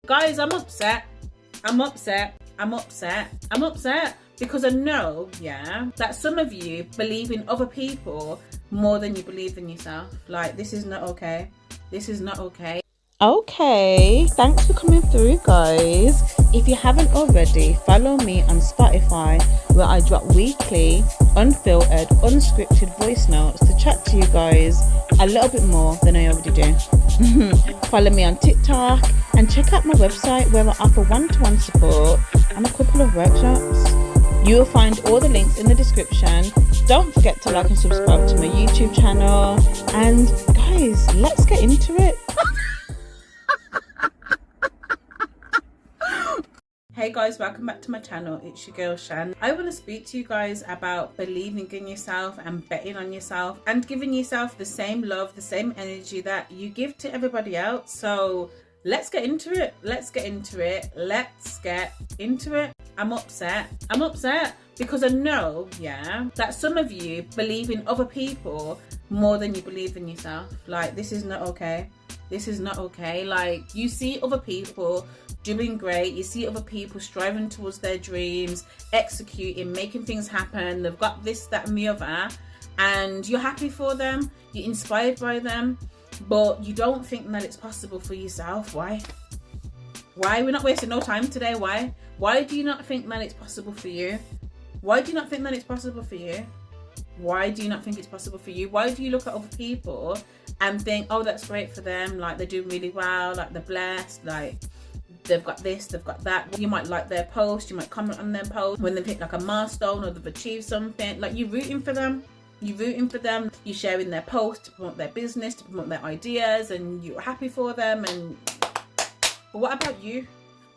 Guys, I'm upset. I'm upset. I'm upset. I'm upset because I know, yeah, that some of you believe in other people more than you believe in yourself. Like, this is not okay. This is not okay. Okay, thanks for coming through, guys. If you haven't already, follow me on Spotify, where I drop weekly, unfiltered, unscripted voice notes to chat to you guys a little bit more than I already do. Follow me on TikTok and check out my website, where I offer one-to-one support and a couple of workshops. You will find all the links in the description. Don't forget to like and subscribe to my YouTube channel. And guys, let's get into it. Hey guys, welcome back to my channel. It's your girl Shan. I want to speak to you guys about believing in yourself and betting on yourself and giving yourself the same love, the same energy that you give to everybody else. So let's get into it. Let's get into it. Let's get into it. I'm upset. I'm upset because I know, yeah, that some of you believe in other people more than you believe in yourself. Like, this is not okay. This is not okay. Like, you see other people doing great, you see other people striving towards their dreams, executing, making things happen. They've got this, that, and the other, and you're happy for them, you're inspired by them, but you don't think that it's possible for yourself. Why? We're not wasting no time today. Why do you not think that it's possible for you? Why do you not think that it's possible for you? Why do you not think it's possible for you? Why do you look at other people and think, oh, that's great for them, like they're doing really well, like they're blessed, like they've got this, they've got that. You might like their post, you might comment on their post when they've hit like a milestone or they've achieved something. Like, you're rooting for them. You're rooting for them. You're sharing their post to promote their business, to promote their ideas, and you're happy for them. But what about you?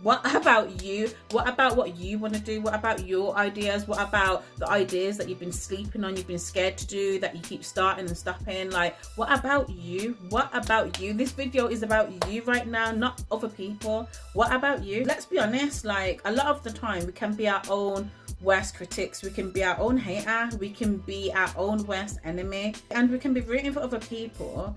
What about you? What about what you want to do? What about your ideas? What about the ideas that you've been sleeping on, you've been scared to do, that you keep starting and stopping? Like, what about you? What about you? This video is about you right now, not other people. What about you? Let's be honest, like, a lot of the time we can be our own worst critics, we can be our own hater, we can be our own worst enemy, and we can be rooting for other people.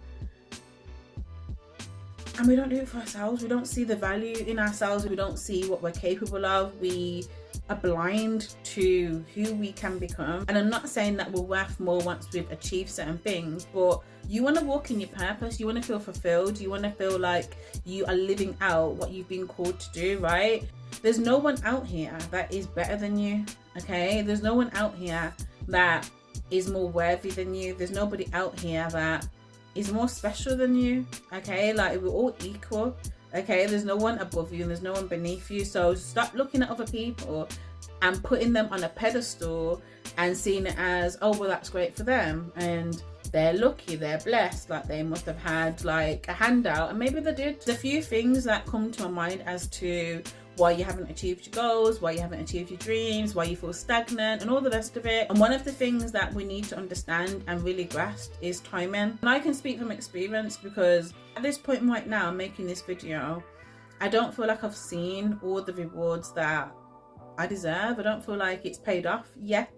And we don't do it for ourselves. We don't see the value in ourselves. We don't see what we're capable of. We are blind to who we can become. And I'm not saying that we're worth more once we've achieved certain things, but you want to walk in your purpose. You want to feel fulfilled. You want to feel like you are living out what you've been called to do, right? There's no one out here that is better than you, okay? There's no one out here that is more worthy than you. There's nobody out here that is more special than you, okay? Like, we're all equal, okay? There's no one above you and there's no one beneath you. So stop looking at other people and putting them on a pedestal and seeing it as, oh, well, that's great for them, and they're lucky, they're blessed, like they must have had like a handout, and maybe they did. There's a few things that come to my mind as to why you haven't achieved your goals, why you haven't achieved your dreams, why you feel stagnant, and all the rest of it. And one of the things that we need to understand and really grasp is timing. And I can speak from experience, because at this point right now, making this video, I don't feel like I've seen all the rewards that I deserve. I don't feel like it's paid off yet,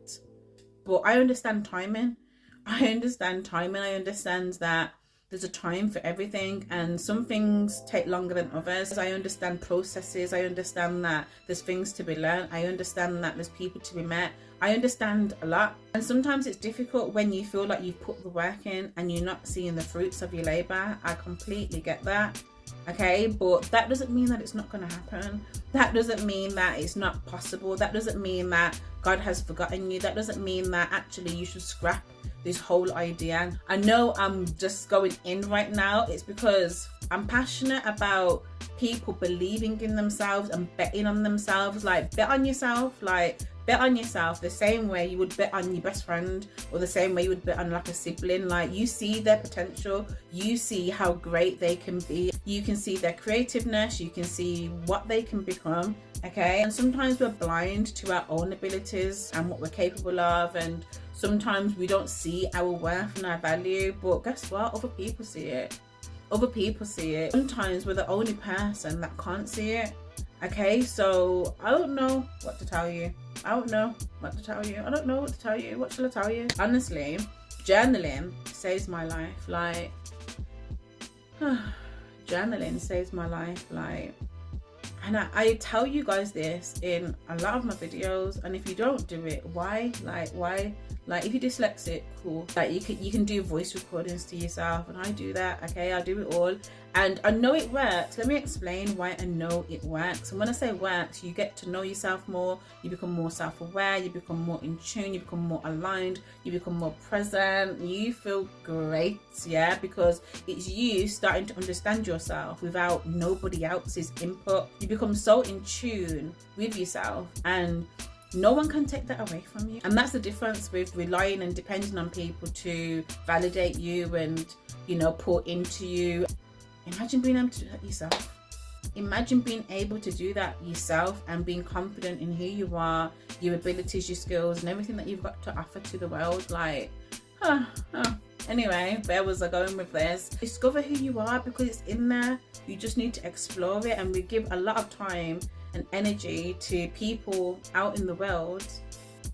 but I understand timing. I understand timing. I understand that there's a time for everything, and some things take longer than others. I understand processes. I understand that there's things to be learned. I understand that there's people to be met. I understand a lot. And sometimes it's difficult when you feel like you've put the work in and you're not seeing the fruits of your labor. I completely get that, okay? But that doesn't mean that it's not going to happen. That doesn't mean that it's not possible. That doesn't mean that God has forgotten you. That doesn't mean that actually you should scrap this whole idea. I know I'm just going in right now. It's because I'm passionate about people believing in themselves and betting on themselves. Like, bet on yourself. Like, bet on yourself the same way you would bet on your best friend, or the same way you would bet on like a sibling. Like, you see their potential, you see how great they can be, you can see their creativeness, you can see what they can become, okay? And sometimes we're blind to our own abilities and what we're capable of, and sometimes we don't see our worth and our value. But guess what? Other people see it. Other people see it. Sometimes we're the only person that can't see it, okay? So I don't know what to tell you. I don't know what to tell you. I don't know what to tell you. What shall I tell you? Honestly, journaling saves my life. Like, journaling saves my life. Like, And I tell you guys this in a lot of my videos, and if you don't do it, why? Like if you're dyslexic, cool. Like you can do voice recordings to yourself, and I do that, okay? I do it all, and I know it works. Let me explain why I know it works. And when I say works, you get to know yourself more, you become more self-aware, you become more in tune, you become more aligned, you become more present, you feel great, yeah, because it's you starting to understand yourself without nobody else's input. You become so in tune with yourself, and no one can take that away from you. And that's the difference with relying and depending on people to validate you and, you know, pour into you. Imagine being able to do that yourself. Imagine being able to do that yourself and being confident in who you are, your abilities, your skills, and everything that you've got to offer to the world. Like, Anyway, where was I going with this? Discover who you are, because it's in there. You just need to explore it, and we give a lot of time and energy to people out in the world.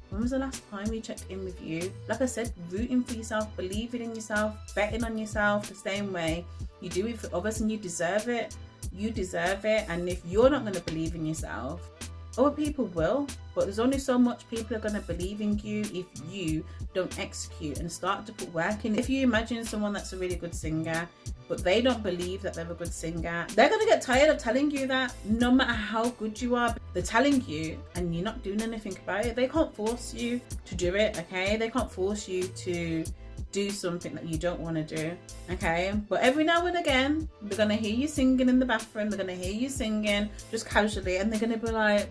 When was the last time we checked in with you? Like I said, rooting for yourself, believing in yourself, betting on yourself the same way you do it for others, and you deserve it. You deserve it. And if you're not going to believe in yourself, other people will, but there's only so much people are going to believe in you if you don't execute and start to put work in. If you imagine someone that's a really good singer, but they don't believe that they're a good singer, they're going to get tired of telling you that no matter how good you are. They're telling you and you're not doing anything about it. They can't force you to do it, okay? They can't force you to do something that you don't want to do, okay? But every now and again, they're going to hear you singing in the bathroom, they're going to hear you singing just casually, and they're going to be like,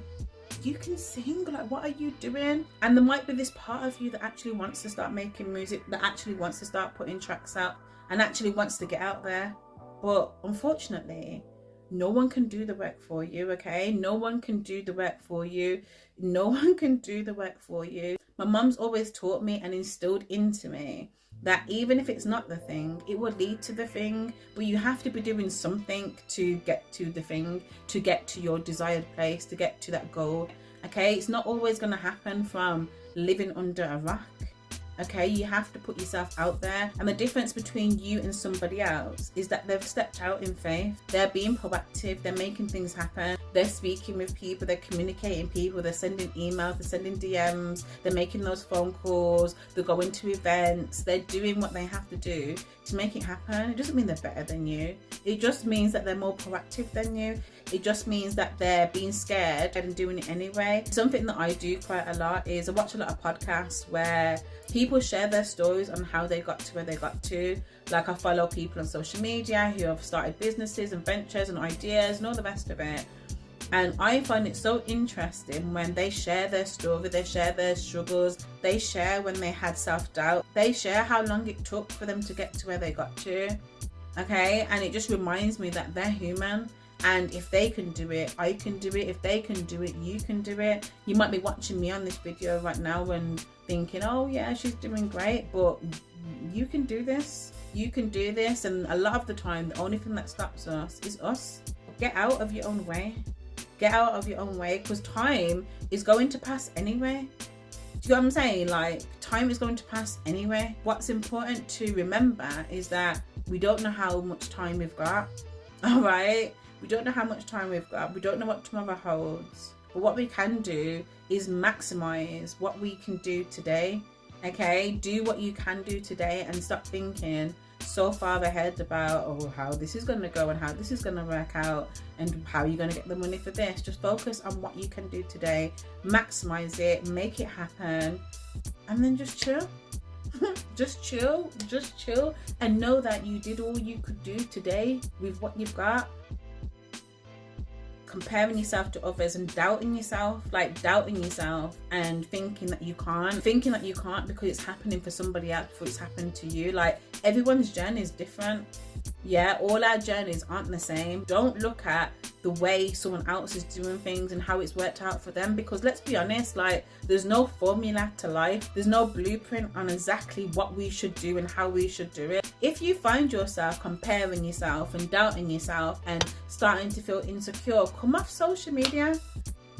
you can sing, like what are you doing? And there might be this part of you that actually wants to start making music, that actually wants to start putting tracks out and actually wants to get out there. But unfortunately, no one can do the work for you, okay? No one can do the work for you. No one can do the work for you. My mum's always taught me and instilled into me that even if it's not the thing, it will lead to the thing, but you have to be doing something to get to the thing, to get to your desired place, to get to that goal, okay? It's not always going to happen from living under a rock, okay? You have to put yourself out there. And the difference between you and somebody else is that they've stepped out in faith. They're being proactive, they're making things happen, they're speaking with people, they're communicating people, they're sending emails, they're sending DMs, they're making those phone calls, they're going to events, they're doing what they have to do to make it happen. It doesn't mean they're better than you. It just means that they're more proactive than you. It just means that they're being scared and doing it anyway. Something that I do quite a lot is I watch a lot of podcasts where people share their stories on how they got to where they got to. Like I follow people on social media who have started businesses and ventures and ideas and all the rest of it. And I find it so interesting when they share their story, they share their struggles, they share when they had self-doubt, they share how long it took for them to get to where they got to, okay? And it just reminds me that they're human, and if they can do it, I can do it. If they can do it, you can do it. You might be watching me on this video right now and thinking, oh yeah, she's doing great, but you can do this. You can do this. And a lot of the time, the only thing that stops us is us. Get out of your own way. Get out of your own way, because time is going to pass anyway. Do you know what I'm saying? Like, time is going to pass anyway. What's important to remember is that we don't know how much time we've got. All right? We don't know how much time we've got. We don't know what tomorrow holds. But what we can do is maximize what we can do today. Okay? Do what you can do today and stop thinking so far ahead about, oh, how this is going to go and how this is going to work out and how you're going to get the money for this. Just focus on what you can do today, maximize it, make it happen, and then just chill. Just chill and know that you did all you could do today with what you've got. Comparing yourself to others and doubting yourself and thinking that you can't because it's happening for somebody else before it's happened to you. Like, everyone's journey is different. Yeah, all our journeys aren't the same. Don't look at the way someone else is doing things and how it's worked out for them, because let's be honest, like, there's no formula to life. There's no blueprint on exactly what we should do and how we should do it. If you find yourself comparing yourself and doubting yourself and starting to feel insecure, come off social media,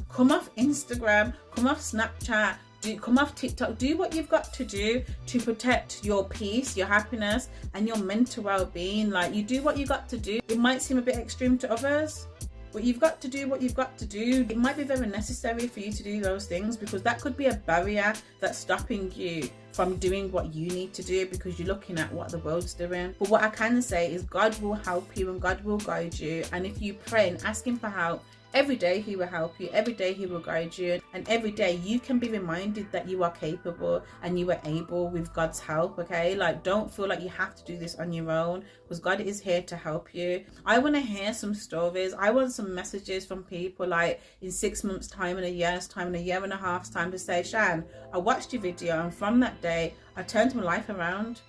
come off Instagram, come off Snapchat, come off TikTok. Do what you've got to do to protect your peace, your happiness, and your mental well-being. Like, you do what you got to do. It might seem a bit extreme to others, but you've got to do what you've got to do. It might be very necessary for you to do those things, because that could be a barrier that's stopping you from doing what you need to do, because you're looking at what the world's doing. But what I can say is God will help you and God will guide you. And if you pray and ask him for help, every day he will help you, every day he will guide you, and every day you can be reminded that you are capable and you are able with God's help. Okay, like, don't feel like you have to do this on your own, because God is here to help you. I want to hear some stories. I want some messages from people like in 6 months time, in a year's time, in a year and a half's time, to say, Shan, I watched your video and from that day I turned my life around.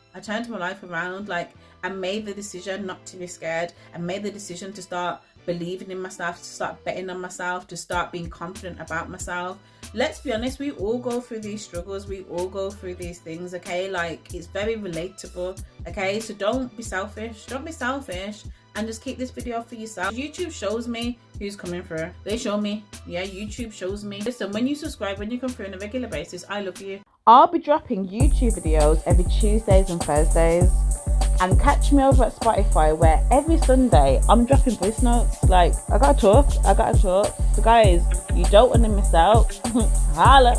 Like, I made the decision not to be scared. I made the decision to start believing in myself, to start betting on myself, to start being confident about myself. Let's be honest, we all go through these struggles, we all go through these things, okay? Like, it's very relatable, okay? So don't be selfish, and just keep this video for yourself. YouTube shows me who's coming through. They show me, yeah, YouTube shows me. Listen, when you subscribe, when you come through on a regular basis, I love you. I'll be dropping YouTube videos every Tuesdays and Thursdays. And catch me over at Spotify, where every Sunday I'm dropping voice notes. Like, I gotta talk. So guys, you don't want to miss out. Holla.